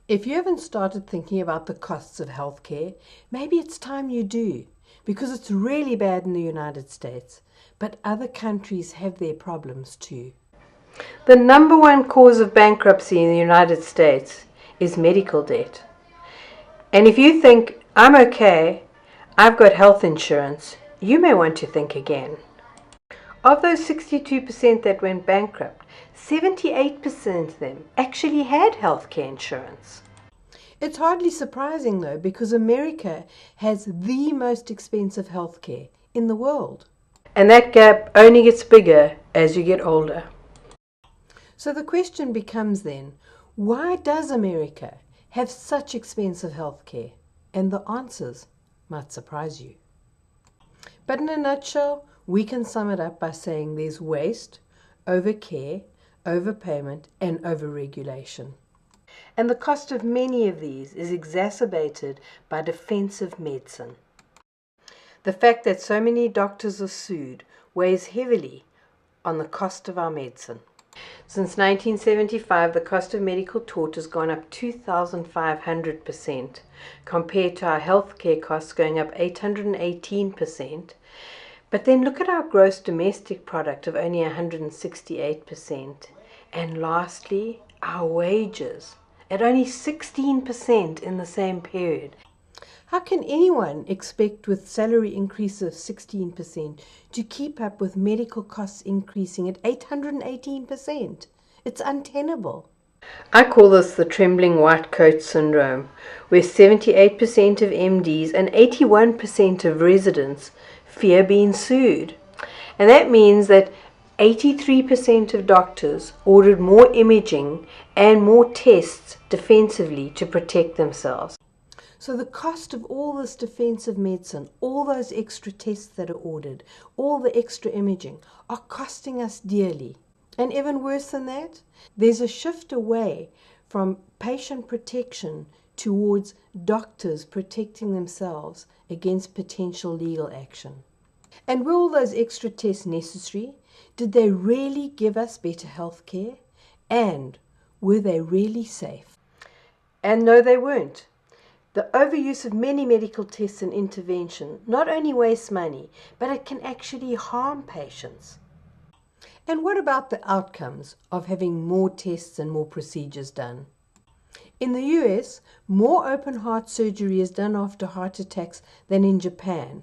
If you haven't started thinking about the costs of healthcare, maybe it's time you do, because it's really bad in the United States, but other countries have their problems too. The number one cause of bankruptcy in the United States is medical debt. And if you think, I'm okay, I've got health insurance, you may want to think again. Of those 62% that went bankrupt, 78% of them actually had healthcare insurance. It's hardly surprising though, because America has the most expensive healthcare in the world. And that gap only gets bigger as you get older. So the question becomes then, why does America have such expensive healthcare? And the answers might surprise you. But in a nutshell, we can sum it up by saying there's waste, overcare, overpayment, and overregulation. And the cost of many of these is exacerbated by defensive medicine. The fact that so many doctors are sued weighs heavily on the cost of our medicine. Since 1975, the cost of medical tort has gone up 2,500%, compared to our healthcare costs going up 818%. But then look at our gross domestic product of only 168%. And lastly, our wages at only 16% in the same period. How can anyone expect, with salary increase of 16%, to keep up with medical costs increasing at 818%? It's untenable. I call this the trembling white coat syndrome, where 78% of MDs and 81% of residents fear being sued. And that means that 83% of doctors ordered more imaging and more tests defensively to protect themselves. So the cost of all this defensive medicine, all those extra tests that are ordered, all the extra imaging, are costing us dearly. And even worse than that, there's a shift away from patient protection towards doctors protecting themselves against potential legal action. And were all those extra tests necessary? Did they really give us better health care? And were they really safe? And no, they weren't. The overuse of many medical tests and intervention not only wastes money, but it can actually harm patients. And what about the outcomes of having more tests and more procedures done? In the US, more open heart surgery is done after heart attacks than in Japan,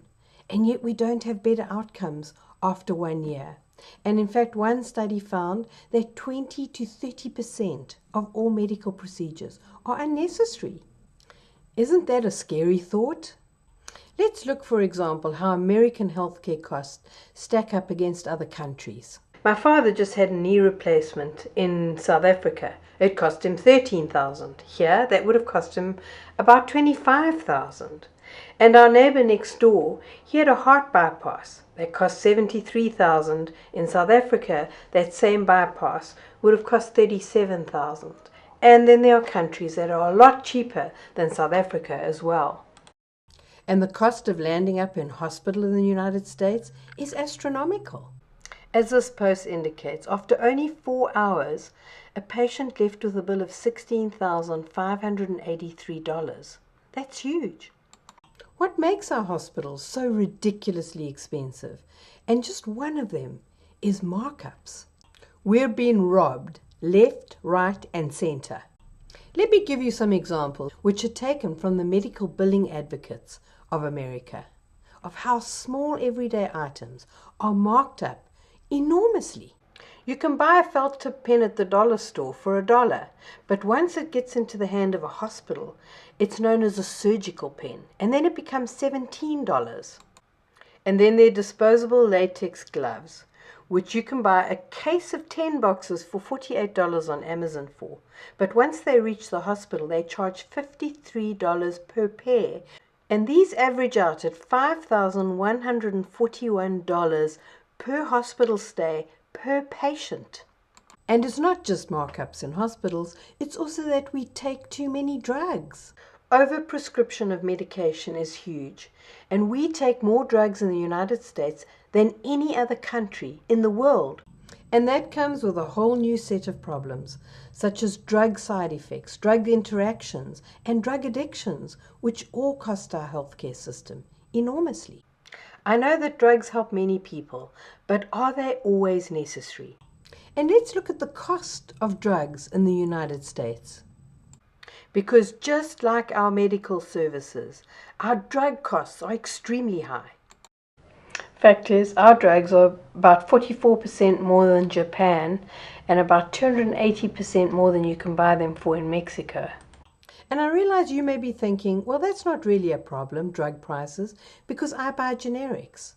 and yet we don't have better outcomes after 1 year. And in fact, one study found that 20 to 30% of all medical procedures are unnecessary. Isn't that a scary thought? Let's look, for example, how American healthcare costs stack up against other countries. My father just had a knee replacement in South Africa. It cost him $13,000. Here, that would have cost him about $25,000. And our neighbor next door, he had a heart bypass that cost $73,000. In South Africa, that same bypass would have cost $37,000. And then there are countries that are a lot cheaper than South Africa as well. And the cost of landing up in hospital in the United States is astronomical. As this post indicates, after only 4 hours, a patient left with a bill of $16,583. That's huge. What makes our hospitals so ridiculously expensive? And just one of them is markups. We're being robbed left, right, and center. Let me give you some examples which are taken from the medical billing advocates of America, of how small everyday items are marked up enormously. You can buy a felt tip pen at the dollar store for $1, but once it gets into the hand of a hospital, it's known as a surgical pen, and then it becomes $17. And then there are disposable latex gloves, which you can buy a case of 10 boxes for $48 on Amazon for. But once they reach the hospital, they charge $53 per pair, and these average out at $5,141 per hospital stay per patient. And it's not just markups in hospitals, it's also that we take too many drugs. Overprescription of medication is huge, and we take more drugs in the United States than any other country in the world. And that comes with a whole new set of problems, such as drug side effects, drug interactions, and drug addictions, which all cost our healthcare system enormously. I know that drugs help many people, but are they always necessary? And let's look at the cost of drugs in the United States. Because just like our medical services, our drug costs are extremely high. Fact is, our drugs are about 44% more than Japan and about 280% more than you can buy them for in Mexico. And I realize you may be thinking, well, that's not really a problem, drug prices, because I buy generics.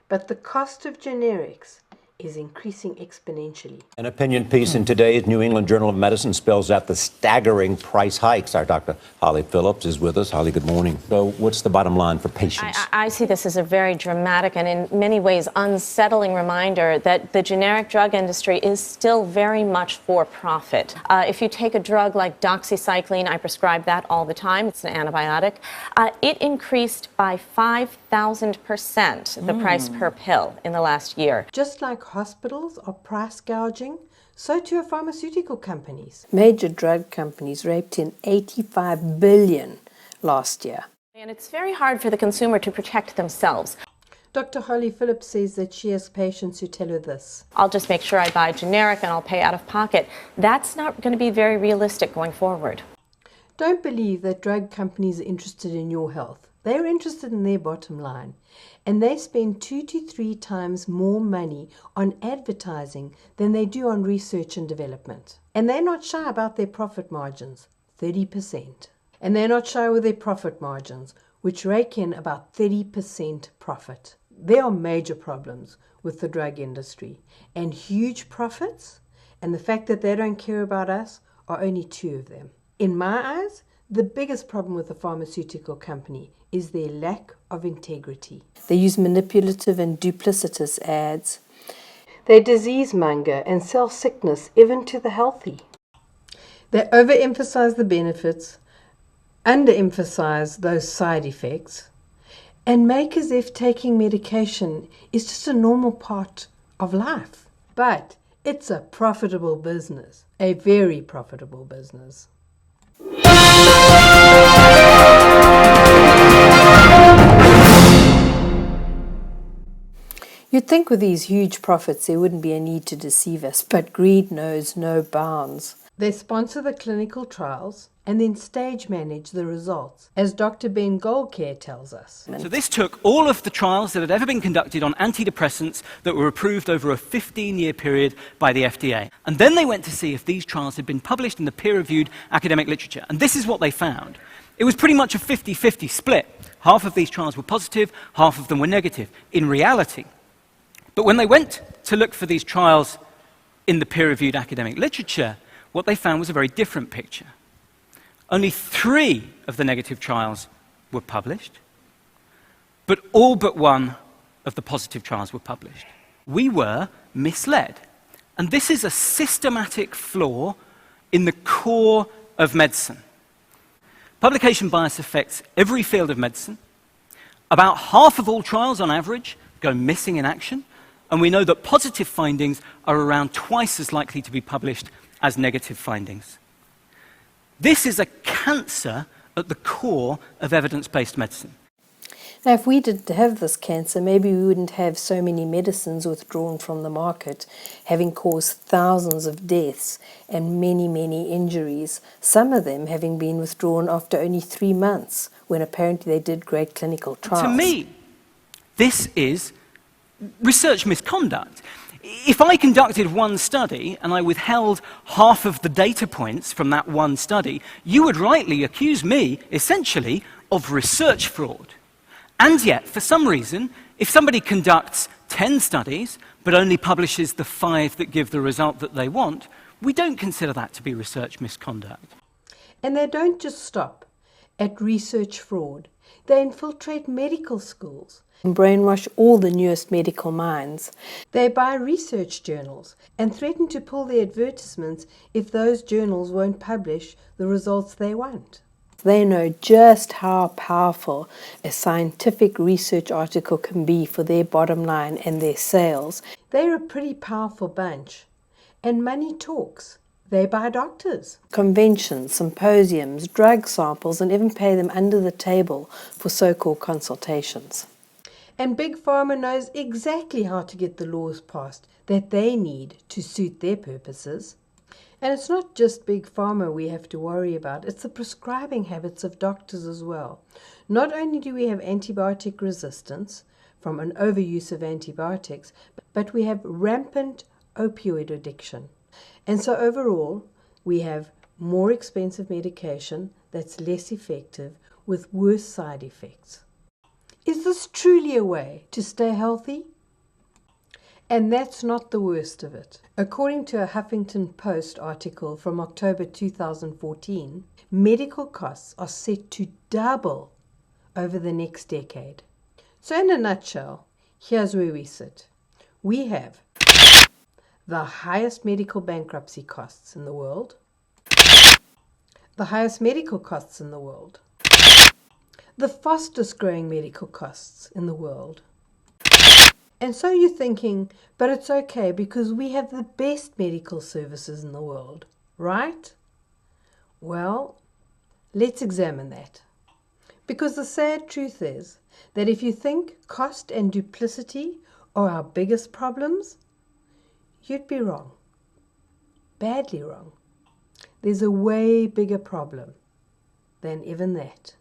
But the cost of generics is increasing exponentially. An opinion piece in today's New England Journal of Medicine spells out the staggering price hikes. Our Dr. Holly Phillips is with us. Holly, good morning. So what's the bottom line for patients? I see this as a very dramatic and in many ways unsettling reminder that the generic drug industry is still very much for profit. If you take a drug like doxycycline, I prescribe that all the time. It's an antibiotic. It increased by 5,000% the price per pill in the last year. Just like hospitals are price gouging, so too are pharmaceutical companies. Major drug companies raped in $85 billion last year. And it's very hard for the consumer to protect themselves. Dr. Holly Phillips says that she has patients who tell her this. I'll just make sure I buy generic and I'll pay out of pocket. That's not going to be very realistic going forward. Don't believe that drug companies are interested in your health. They're interested in their bottom line. And they spend 2 to 3 times more money on advertising than they do on research and development. And they're not shy about their profit margins, 30%. And they're not shy with their profit margins, which rake in about 30% profit. There are major problems with the drug industry, and huge profits, and the fact that they don't care about us are only 2 of them. In my eyes, the biggest problem with a pharmaceutical company is their lack of integrity. They use manipulative and duplicitous ads. They disease monger and sell sickness even to the healthy. They overemphasize the benefits, underemphasize those side effects, and make as if taking medication is just a normal part of life. But it's a profitable business, a very profitable business. You'd think with these huge profits there wouldn't be a need to deceive us, but greed knows no bounds. They sponsor the clinical trials and then stage manage the results, as Dr. Ben Goldcare tells us. So this took all of the trials that had ever been conducted on antidepressants that were approved over a 15-year period by the FDA. And then they went to see if these trials had been published in the peer-reviewed academic literature. And this is what they found. It was pretty much a 50-50 split. Half of these trials were positive, half of them were negative, in reality. But when they went to look for these trials in the peer-reviewed academic literature, what they found was a very different picture. Only 3 of the negative trials were published, but all but 1 of the positive trials were published. We were misled. And this is a systematic flaw in the core of medicine. Publication bias affects every field of medicine. About half of all trials, on average, go missing in action. And we know that positive findings are around twice as likely to be published as negative findings. This is a cancer at the core of evidence-based medicine. Now, if we didn't have this cancer, maybe we wouldn't have so many medicines withdrawn from the market, having caused thousands of deaths and many, many injuries, some of them having been withdrawn after only 3 months, when apparently they did great clinical trials. To me, this is research misconduct. If I conducted one study and I withheld half of the data points from that one study, you would rightly accuse me, essentially, of research fraud. And yet, for some reason, if somebody conducts 10 studies but only publishes the 5 that give the result that they want, we don't consider that to be research misconduct. And they don't just stop at research fraud. They infiltrate medical schools and brainwash all the newest medical minds. They buy research journals and threaten to pull their advertisements if those journals won't publish the results they want. they know just how powerful a scientific research article can be for their bottom line and their sales. They're a pretty powerful bunch. And money talks. They buy doctors. Conventions, symposiums, drug samples, and even pay them under the table for so-called consultations. And Big Pharma knows exactly how to get the laws passed that they need to suit their purposes. And it's not just Big Pharma we have to worry about, it's the prescribing habits of doctors as well. Not only do we have antibiotic resistance from an overuse of antibiotics, but we have rampant opioid addiction. And so overall, we have more expensive medication that's less effective with worse side effects. Is this truly a way to stay healthy? And that's not the worst of it. According to a Huffington Post article from October 2014, medical costs are set to double over the next decade. So in a nutshell, here's where we sit. We have the highest medical bankruptcy costs in the world, the highest medical costs in the world, the fastest growing medical costs in the world. And so you're thinking, but it's okay because we have the best medical services in the world, right? Well, let's examine that. Because the sad truth is that if you think cost and duplicity are our biggest problems, you'd be wrong. Badly wrong. There's a way bigger problem than even that.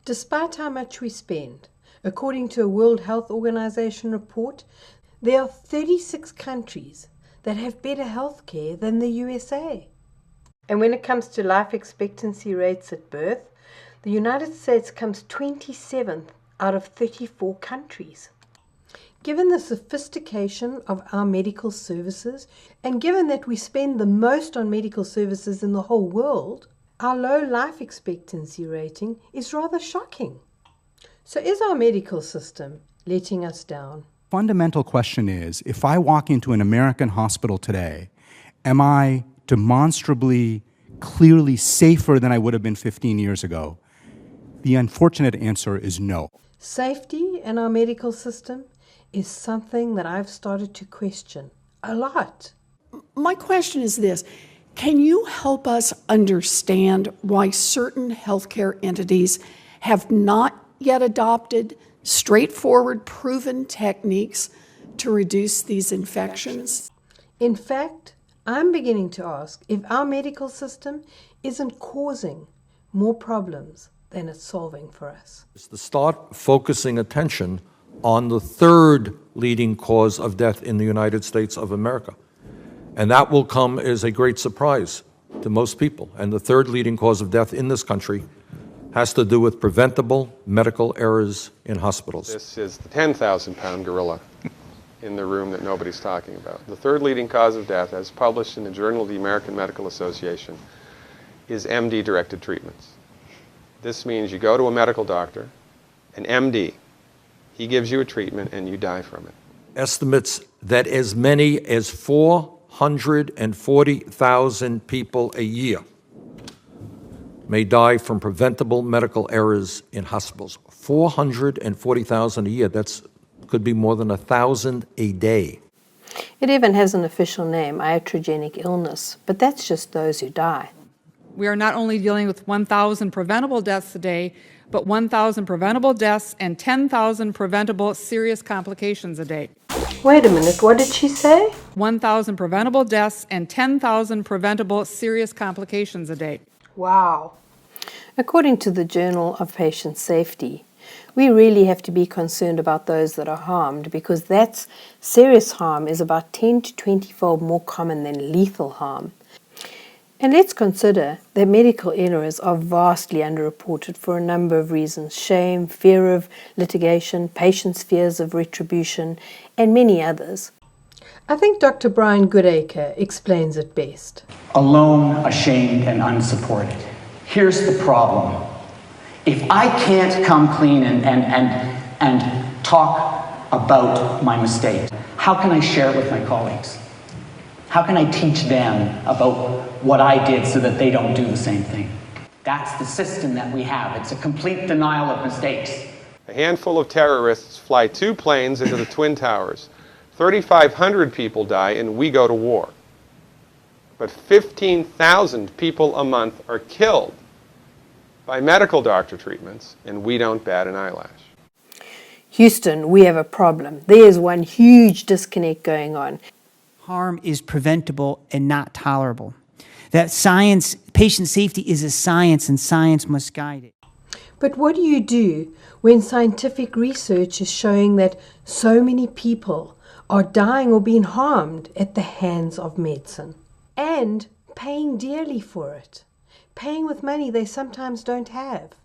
Despite how much we spend, according to a World Health Organization report, there are 36 countries that have better health care than the USA. And when it comes to life expectancy rates at birth, the United States comes 27th out of 34 countries. Given the sophistication of our medical services, and given that we spend the most on medical services in the whole world, our low life expectancy rating is rather shocking. So is our medical system letting us down? Fundamental question is, if I walk into an American hospital today, am I demonstrably, clearly safer than I would have been 15 years ago? The unfortunate answer is no. Safety in our medical system is something that I've started to question a lot. My question is this. Can you help us understand why certain healthcare entities have not yet adopted straightforward, proven techniques to reduce these infections? In fact, I'm beginning to ask if our medical system isn't causing more problems than it's solving for us. It's to start focusing attention on the third leading cause of death in the United States of America. And that will come as a great surprise to most people. And the third leading cause of death in this country has to do with preventable medical errors in hospitals. This is the 10,000-pound gorilla in the room that nobody's talking about. The third leading cause of death, as published in the Journal of the American Medical Association, is MD-directed treatments. This means you go to a medical doctor, an MD, he gives you a treatment and you die from it. Estimates that as many as 440,000 people a year may die from preventable medical errors in hospitals. 440,000 a year. That's could be more than 1,000 a day. It even has an official name, iatrogenic illness, but that's just those who die. We are not only dealing with 1,000 preventable deaths a day, but 1,000 preventable deaths and 10,000 preventable serious complications a day. Wait a minute, what did she say? 1,000 preventable deaths and 10,000 preventable serious complications a day. Wow. According to the Journal of Patient Safety, we really have to be concerned about those that are harmed because that's serious harm is about 10 to 20-fold more common than lethal harm. And let's consider that medical errors are vastly underreported for a number of reasons: shame, fear of litigation, patients' fears of retribution, and many others. I think Dr. Brian Goodacre explains it best. Alone, ashamed, and unsupported. Here's the problem. If I can't come clean and talk about my mistake, how can I share it with my colleagues? How can I teach them about what I did so that they don't do the same thing? That's the system that we have. It's a complete denial of mistakes. A handful of terrorists fly 2 planes into the Twin Towers. 3,500 people die and we go to war. But 15,000 people a month are killed by medical doctor treatments, and we don't bat an eyelash. Houston, we have a problem. There's one huge disconnect going on. Harm is preventable and not tolerable. That science, patient safety is a science, and science must guide it. But what do you do when scientific research is showing that so many people are dying or being harmed at the hands of medicine? And paying dearly for it. Paying with money they sometimes don't have.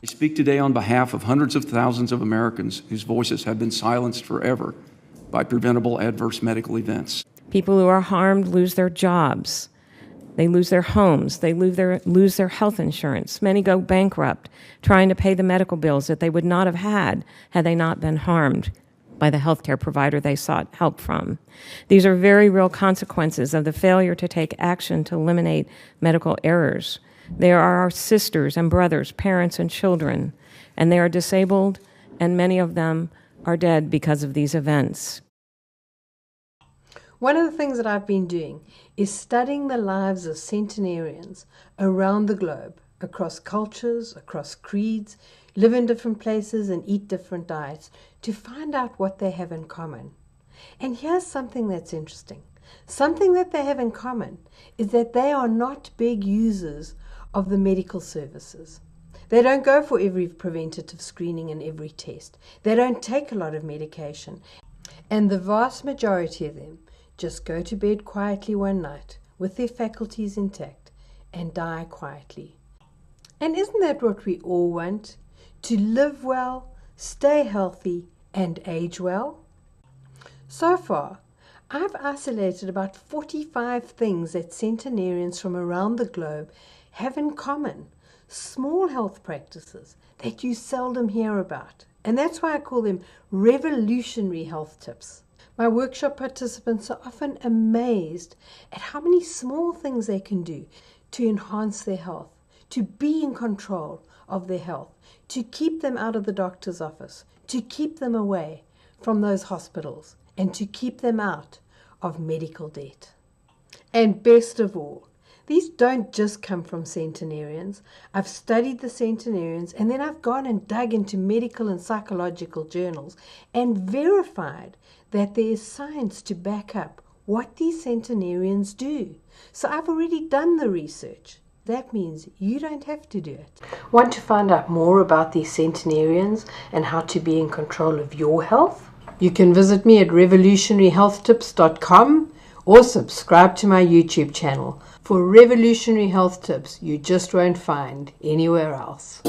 I speak today on behalf of hundreds of thousands of Americans whose voices have been silenced forever by preventable adverse medical events. People who are harmed lose their jobs. They lose their homes. They lose their health insurance. Many go bankrupt trying to pay the medical bills that they would not have had they not been harmed by the healthcare provider they sought help from. These are very real consequences of the failure to take action to eliminate medical errors. They are our sisters and brothers, parents and children, and they are disabled, and many of them are dead because of these events. One of the things that I've been doing is studying the lives of centenarians around the globe, across cultures, across creeds, live in different places and eat different diets, to find out what they have in common. And here's something that's interesting. Something that they have in common is that they are not big users of the medical services. They don't go for every preventative screening and every test. They don't take a lot of medication. And the vast majority of them just go to bed quietly one night with their faculties intact and die quietly. And isn't that what we all want? To live well, stay healthy, and age well? So far, I've isolated about 45 things that centenarians from around the globe have in common. Small health practices that you seldom hear about. And that's why I call them revolutionary health tips. My workshop participants are often amazed at how many small things they can do to enhance their health, to be in control of their health, to keep them out of the doctor's office, to keep them away from those hospitals, and to keep them out of medical debt. And best of all, these don't just come from centenarians. I've studied the centenarians, and then I've gone and dug into medical and psychological journals and verified that there is science to back up what these centenarians do. So I've already done the research. That means you don't have to do it. Want to find out more about these centenarians and how to be in control of your health? You can visit me at revolutionaryhealthtips.com or subscribe to my YouTube channel for revolutionary health tips you just won't find anywhere else.